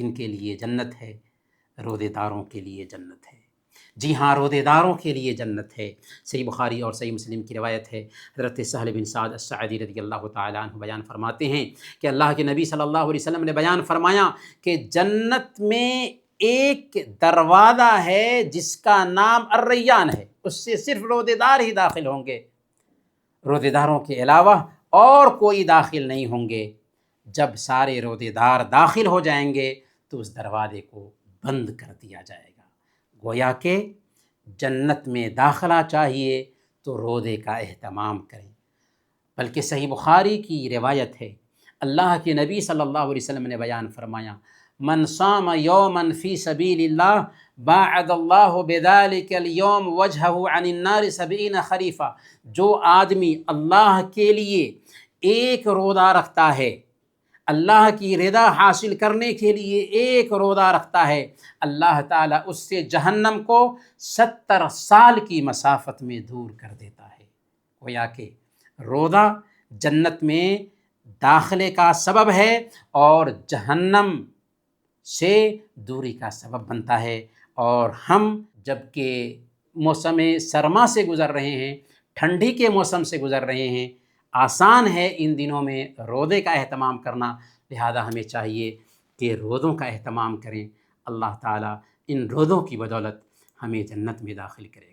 کن کے لیے جنت ہے؟ روزے داروں کے لیے جنت ہے۔ جی ہاں، روزے داروں کے لیے جنت ہے۔ صحیح بخاری اور صحیح مسلم کی روایت ہے، حضرت سہل بن سعد الساعدی رضی اللہ تعالیٰ عنہ بیان فرماتے ہیں کہ اللہ کے نبی صلی اللہ علیہ وسلم نے بیان فرمایا کہ جنت میں ایک دروازہ ہے جس کا نام الریان ہے، اس سے صرف روزے دار ہی داخل ہوں گے، روزے داروں کے علاوہ اور کوئی داخل نہیں ہوں گے۔ جب سارے روزے دار داخل ہو جائیں گے تو اس دروازے کو بند کر دیا جائے گا۔ گویا کہ جنت میں داخلہ چاہیے تو روزے کا اہتمام کریں۔ بلکہ صحیح بخاری کی روایت ہے، اللہ کے نبی صلی اللہ علیہ وسلم نے بیان فرمایا، من صام یوما فی سبیل اللہ باعد اللہ بذلک اليوم وجہہ عن النار 70 خریفہ۔ جو آدمی اللہ کے لیے ایک روزہ رکھتا ہے، اللہ کی رضا حاصل کرنے کے لیے ایک روزہ رکھتا ہے، اللہ تعالیٰ اس سے جہنم کو 70 سال کی مسافت میں دور کر دیتا ہے۔ گویا کہ روزہ جنت میں داخلے کا سبب ہے اور جہنم سے دوری کا سبب بنتا ہے۔ اور ہم جب کہ موسم سرما سے گزر رہے ہیں، ٹھنڈی کے موسم سے گزر رہے ہیں، آسان ہے ان دنوں میں روزے کا اہتمام کرنا، لہذا ہمیں چاہیے کہ روزوں کا اہتمام کریں۔ اللہ تعالیٰ ان روزوں کی بدولت ہمیں جنت میں داخل کرے گا۔